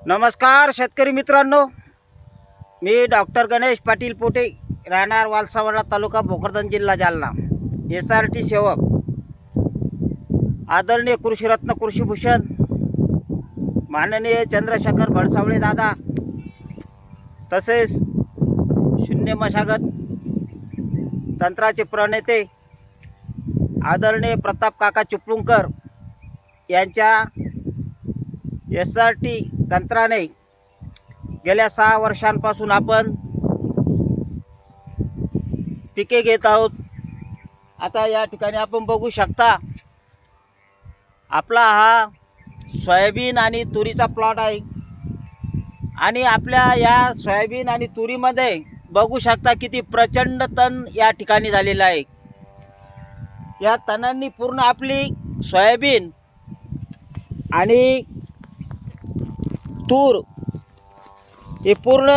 नमस्कार शेतकरी मित्रांनो, मी डॉक्टर गणेश पाटील पोटे, राहणार वालसावडा तालुका भोकरदन जिल्हा जालना, SRT सेवक, आदरणीय कृषीरत्न कृषीभूषण माननीय चंद्रशेखर भडसावळे दादा, तसेच शून्य मशागत तंत्राचे प्रणेते आदरणीय प्रताप काका चिपळूणकर यांच्या SRT तंत्राने गेल्या 6 वर्षांपासून आपण पिके घेत आहोत। आता या ठिकाणी आपण बघू शकता, आपला हा सोयाबीन आणि तुरीचा प्लॉट आहे आणि आपल्या या सोयाबीन आणि तुरीमध्ये बघू शकता किती प्रचंड तण या ठिकाणी झालेला आहे। या तणांनी पूर्ण आपली सोयाबीन आणि तूर हे पूर्ण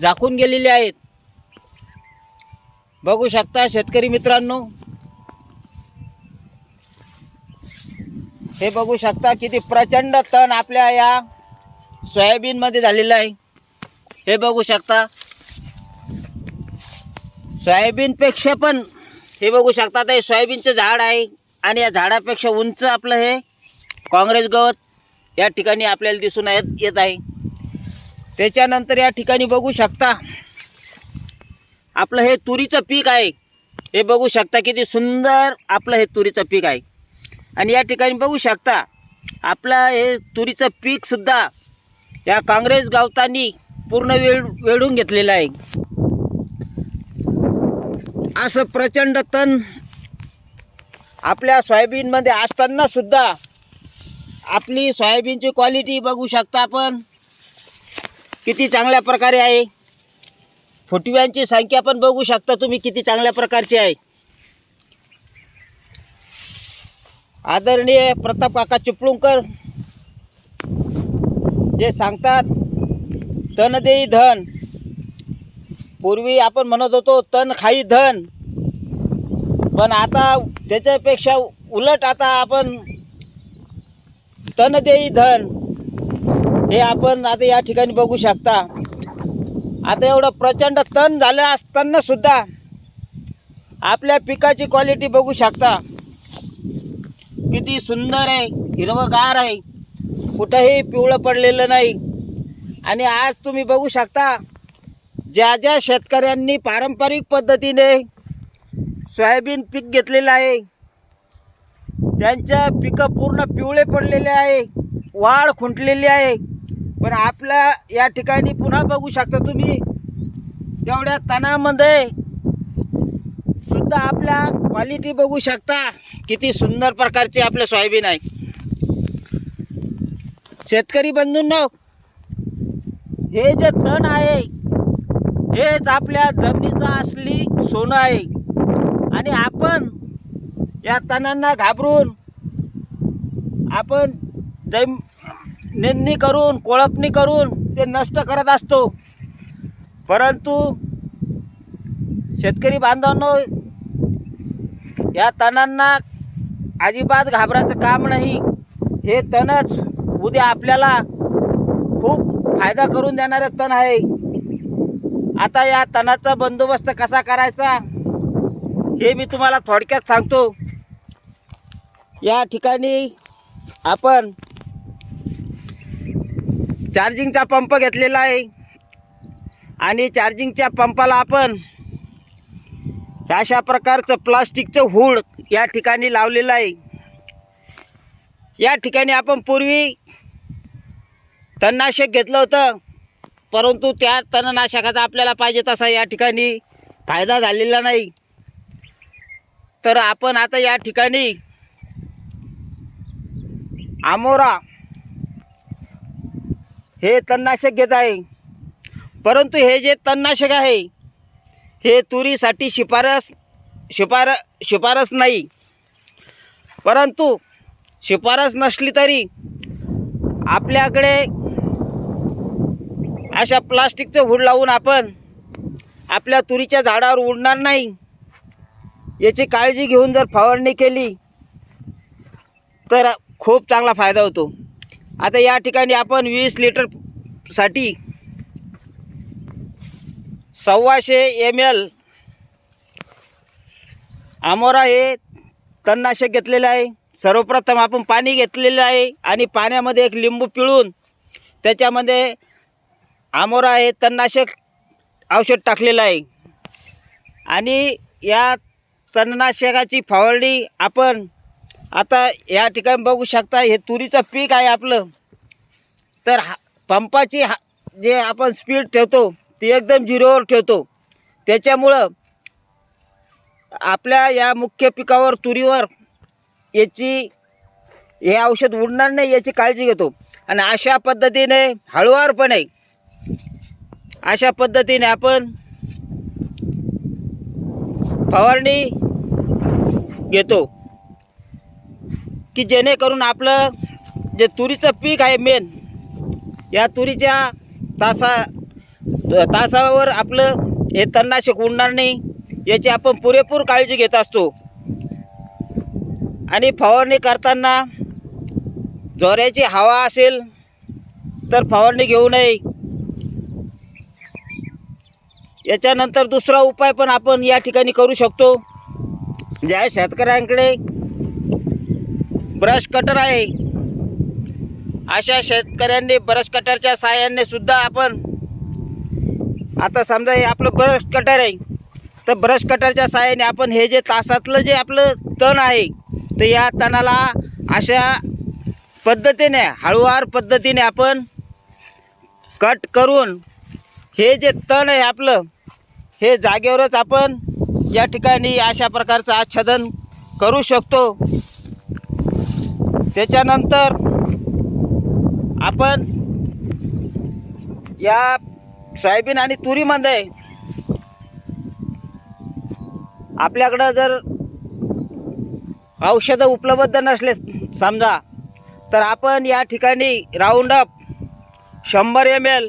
झाकून गेलेले आहेत। बघू शकता शेतकरी मित्रांनो, हे बघू शकता किती प्रचंड तण आपल्या या सोयाबीन मध्ये झालेलं आहे। हे बघू शकता, सोयाबीन पेक्षा पण हे बघू शकता, ते सोयाबीनचं झाड आहे आणि या झाडापेक्षा उंच आपलं हे काँग्रेस गवत या ठिकाणी आपल्याला दिसून येत आहे। त्याच्यानंतर या ठिकाणी बघू शकता, आपलं हे तुरीचं पीक आहे। हे बघू शकता किती सुंदर आपलं हे तुरीचं पीक आहे आणि या ठिकाणी बघू शकता आपलं हे तुरीचं पीक सुद्धा या काँग्रेस गवतांनी पूर्ण वेढून घेतलेलं आहे। असं प्रचंड तण आपल्या सोयाबीनमध्ये असताना सुद्धा आपली सोयाबीनची क्वालिटी बघू शकता आपण किती चांगल्या प्रकारे आहे। फुटव्यांची संख्या पण बघू शकता तुम्ही किती चांगल्या प्रकारची आहे। आदरणीय प्रताप काका चिपळूणकर जे सांगतात, तन देई धन, पूर्वी आपण म्हणत होतो तन खाई धन, पण आता त्याच्यापेक्षा उलट आता आपण तन देई धन हे आपण आता या ठिकाणी बघू शकता। आता एवढं प्रचंड तण झालं असताना सुद्धा आपल्या पिकाची क्वालिटी बघू शकता किती सुंदर आहे, हिरवंगार आहे, कुठंही पिवळं पडलेलं नाही। आणि आज तुम्ही बघू शकता, ज्या ज्या शेतकऱ्यांनी पारंपरिक पद्धतीने सोयाबीन पीक घेतलेलं आहे त्यांच्या पिकं पूर्ण पिवळे पडलेले आहे, वाढ खुंटलेली आहे। पण आपल्या या ठिकाणी पुन्हा बघू शकता तुम्ही, एवढ्या तणामध्ये सुद्धा आपल्या क्वालिटी बघू शकता किती सुंदर प्रकारचे आपले सोयाबीन आहे। शेतकरी बंधूंनो, हे जे तण आहे हेच आपल्या जमिनीचं असली सोनं आहे आणि आपण या तणांना घाबरून आपण नेंदणी करून कोळपणी करून ते नष्ट करत असतो। परंतु शेतकरी बांधवांनो, या तणांना अजिबात घाबरायचं काम नाही। हे तणच उद्या आपल्याला खूप फायदा करून देणारे तण आहे। आता या तणाचा बंदोबस्त कसा करायचा हे मी तुम्हाला थोडक्यात सांगतो। या ठिकाणी आपण चार्जिंगचा पंप घेतलेला आहे आणि चार्जिंगच्या पंपाला आपण अशा प्रकारचं प्लास्टिकचं हुड या ठिकाणी लावलेलं आहे। या ठिकाणी आपण पूर्वी तणनाशक घेतलं होतं, परंतु त्या तणनाशकाचा आपल्याला पाहिजे तसा या ठिकाणी फायदा झालेला नाही। तर आपण आता या ठिकाणी अमोरा हे तणनाशक घेत आहे। परंतु हे जे तणनाशक आहे हे तुरीसाठी शिफारस नाही। परंतु शिफारस नसली तरी आपल्याकडे अशा प्लास्टिकचं हुड लावून आपण आपल्या तुरीच्या झाडावर उडणार नाही याची काळजी घेऊन जर फवारणी केली तर खूप चांगला फायदा होतो। आता या ठिकाणी आपण 20 लिटरसाठी 125 ml अमोरा हे तणनाशक घेतलेलं आहे. सर्वप्रथम आपण पाणी घेतलेलं आहे आणि पाण्यामध्ये एक लिंबू पिळून त्याच्यामध्ये अमोरा हे तणनाशक औषध टाकलेलं आहे आणि या तणनाशकाची फवारणी आपण आता या ठिकाणी बघू शकता. हे तुरीचं पीक आहे आपलं. तर पंपाची जे आपण स्पीड ठेवतो ती एकदम 0वर ठेवतो. त्याच्यामुळं आपल्या या मुख्य पिकावर तुरीवर हे औषध उडणार नाही याची काळजी घेतो. आणि अशा पद्धतीने हळूवारपणे अशा पद्धतीने आपण फवारणी घेतो की जेणेकरून आपलं जे तुरीचं पीक आहे मेन, या तुरीच्या तासावर आपलं हे तणनाशक उडणार नाही याची आपण पुरेपूर काळजी घेत असतो. आणि फवारणी करताना जोराची हवा असेल तर फवारणी घेऊ नये. याच्यानंतर दुसरा उपाय पण आपण या ठिकाणी करू शकतो. ज्या शेतकऱ्यांकडे ब्रश कटर आहे अशा शेतकऱ्यांनी ब्रश कटरच्या साहाय्याने सुद्धा आपण, आता समजा हे आपलं ब्रश कटर आहे तर ब्रश कटरच्या साहाय्याने आपण हे जे तासातलं जे आपलं तण आहे तर या तणाला अशा पद्धतीने हळूवार पद्धतीने आपण कट करून हे जे तण आहे आपलं हे जागेवरच आपण या ठिकाणी अशा प्रकारचं आच्छादन करू शकतो. त्याच्यानंतर आपण या सोयाबीन आणि तुरीमध्ये आपल्याकडं जर औषधं उपलब्ध नसले समजा तर आपण या ठिकाणी Roundup 100 ml,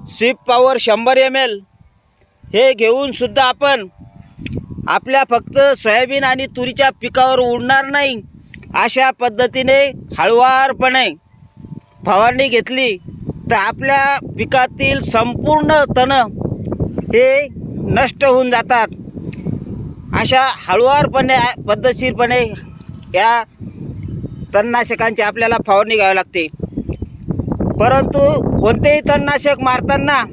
Sweep Power 100 ml हे घेऊन सुद्धा आपण आपल्या फक्त सोयाबीन आणि तुरीच्या पिकावर उडणार नाही अशा पद्धतीने हळूवारपणे फवारणी घेतली तर आपल्या पिकातील संपूर्ण तण हे नष्ट होऊन जातात. अशा हळूवारपणे पद्धतशीरपणे या तणनाशकांची आपल्याला फवारणी घ्यावी लागते. परंतु कोणतेही तणनाशक मारताना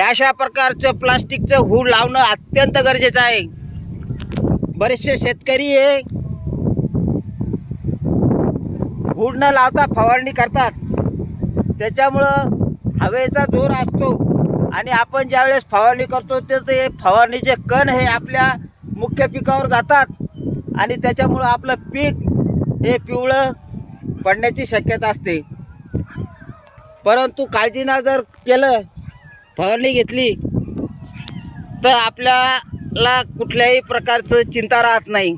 अशा प्रकारचं प्लास्टिकचं हूड लावणं अत्यंत गरजेचं आहे. बरेचसे शेतकरी हे हूड न लावता फवारणी करतात. त्याच्यामुळं हवेचा जोर असतो आणि आपण ज्यावेळेस फवारणी करतो ते फवारणीचे कण हे आपल्या मुख्य पिकावर जातात आणि त्याच्यामुळं आपलं पीक हे पिवळं पडण्याची शक्यता असते. परंतु काळजीनं जर केलं, फवारणी घेतली तर आपल्याला कुठल्याही प्रकारचं चिंता राहत नाही.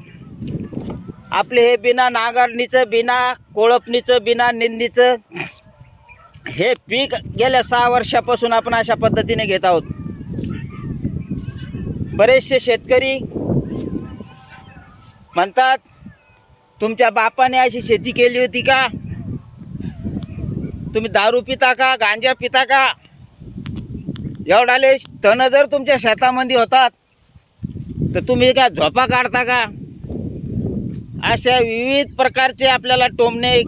आपले हे बिना नांगरणीचं, बिना कोळपणीचं, बिना निंदीचं हे पीक गेल्या 6 वर्षापासून आपण अशा पद्धतीने घेत आहोत. बरेचसे शेतकरी म्हणतात तुमच्या बापाने अशी शेती केली होती का? तुम्ही दारू पिता का, गांजा पिता का? एवढाले तण जर तुमच्या शेतामध्ये होतात तर तुम्ही काय झोपा काढता का? अशा विविध प्रकारचे आपल्याला टोमणे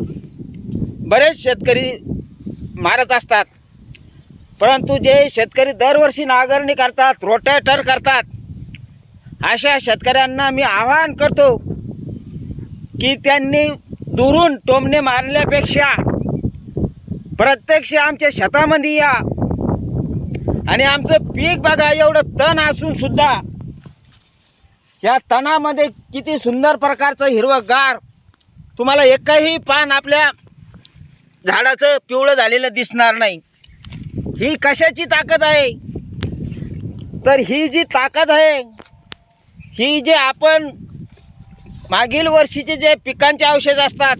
बरेच शेतकरी मारत असतात. परंतु जे शेतकरी दरवर्षी नांगरणी करतात, रोटेटर करतात, अशा शेतकऱ्यांना मी आवाहन करतो की त्यांनी दुरून टोमणे मारल्यापेक्षा प्रत्यक्ष आमच्या शेतामध्ये या आणि आमचं पीक बघा. एवढं तण असून सुद्धा या तणामध्ये किती सुंदर प्रकारचं हिरवंगार, तुम्हाला एकही पान आपल्या झाडाचं पिवळं झालेलं दिसणार नाही. ही कशाची ताकद आहे? तर ही जी ताकद आहे ही जे आपण मागील वर्षीचे जे पिकांचे औषध असतात,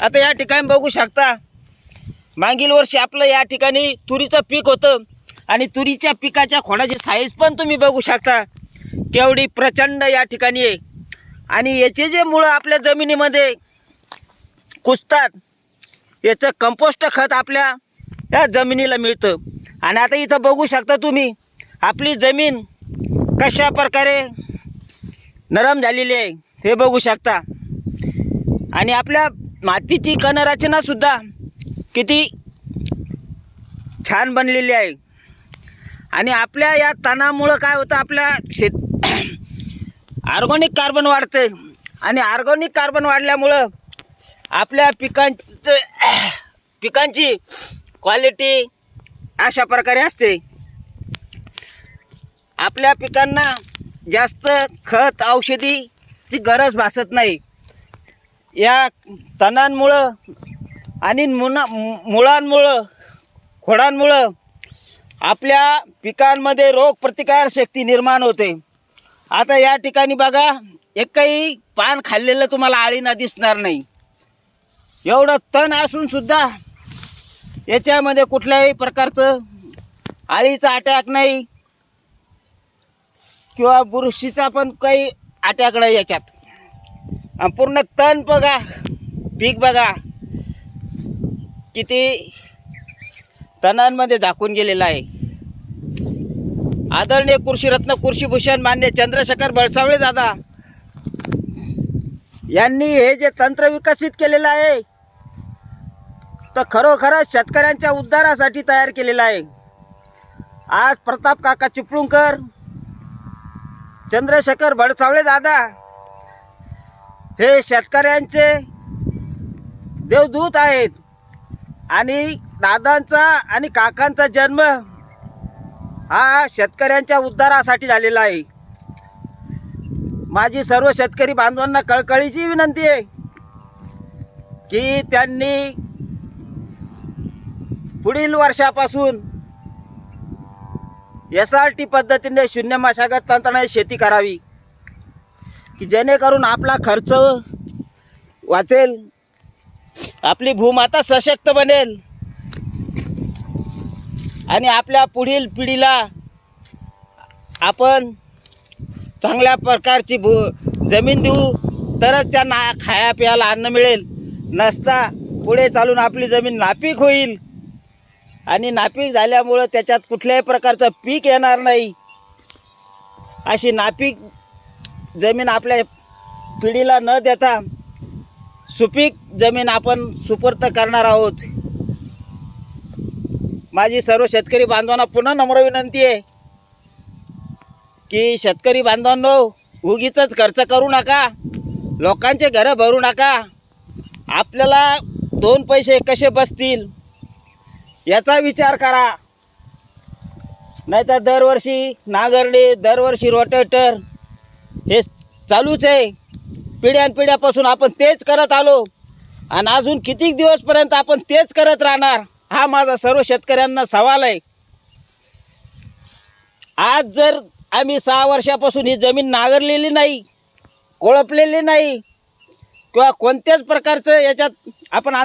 आता या ठिकाणी बघू शकता मागील वर्षी आपलं या ठिकाणी तुरीचं पीक होतं आणि तुरीच्या पिकाच्या खोडाची साईज पण तुम्ही बघू शकता केवढी प्रचंड या ठिकाणी आहे. आणि याचे जे मुळं आपल्या जमिनीमध्ये कुसतात याचं कंपोस्ट खत आपल्या या जमिनीला मिळतं. आणि आता इथं बघू शकता तुम्ही आपली जमीन कशा प्रकारे नरम झालेली आहे हे बघू शकता. आणि आपल्या मातीची कणरचनासुद्धा किती छान बनलेली आहे. आणि आपल्या या तणामुळं काय होतं, आपल्या ऑर्गॅनिक कार्बन वाढते. आणि ऑर्गॅनिक कार्बन वाढल्यामुळं आपल्या पिकांची क्वालिटी अशा प्रकारे असते. आपल्या पिकांना जास्त खत औषधीची गरज भासत नाही. या तणांमुळं आणि मुळांमुळं खोडांमुळं आपल्या पिकांमध्ये रोगप्रतिकारशक्ती निर्माण होते. आता या ठिकाणी बघा, एकही पान खाल्लेलं तुम्हाला आळीना दिसणार नाही. एवढं तण असूनसुद्धा याच्यामध्ये कुठल्याही प्रकारचं आळीचा अटॅक नाही किंवा बुरशीचा पण काही अटॅक नाही याच्यात. पूर्ण तण बघा, पीक बघा किती तणांमध्ये झाकून गेलेला आहे. आदरणीय कृषीरत्न कृषीभूषण मान्य चंद्रशेखर बळसावळे दादा यांनी हे जे तंत्र विकसित केलेलं आहे तर खरोखरच शेतकऱ्यांच्या उद्धारासाठी तयार केलेलं आहे. आज प्रताप काका चिपळूणकर, चंद्रशेखर बळसावळे दादा हे शेतकऱ्यांचे देवदूत आहेत. आणि दादांचा आणि काकांचा जन्म हा शेतकऱ्यांच्या उद्धारासाठी झालेला आहे. माझी सर्व शेतकरी बांधवांना कळकळीची विनंती आहे की त्यांनी पुढील वर्षापासून SRT पद्धतीने शून्य मशागत तंत्राने शेती करावी, की जेणेकरून आपला खर्च वाचेल, आपली भूमाता सशक्त बनेल आणि आपल्या पुढील पिढीला आपण चांगल्या प्रकारची जमीन देऊ, तरच त्यांना खाया प्यायला अन्न मिळेल. नसता पुढे चालून आपली जमीन नापीक होईल आणि नापीक झाल्यामुळं त्याच्यात कुठल्याही प्रकारचं पीक येणार नाही. अशी नापीक जमीन आपल्या पिढीला न देता सुपीक जमीन आपण सुपूर्त करणार आहोत. माझी सर्व शेतकरी बांधवांना पुन्हा नम्र विनंती आहे की शेतकरी बांधवांनो, उगीचच खर्च करू नका, लोकांचे घरं भरू नका. आपल्याला 2 पैसे कसे बसतील याचा विचार करा. नाहीतर दरवर्षी नांगरणी, दरवर्षी रोटेटर हे चालूच आहे. पिढ्यानपिढ्यापासून आपण तेच करत आलो आणि अजून किती दिवसपर्यंत आपण तेच करत राहणार, हा माझा सर्व शेतकऱ्यांना सवाल आहे. आज जर आम्ही 6 वर्षापासून ही जमीन नांगरलेली नाही, कोळपलेली नाही किंवा कोणत्याच प्रकारचं याच्यात आपण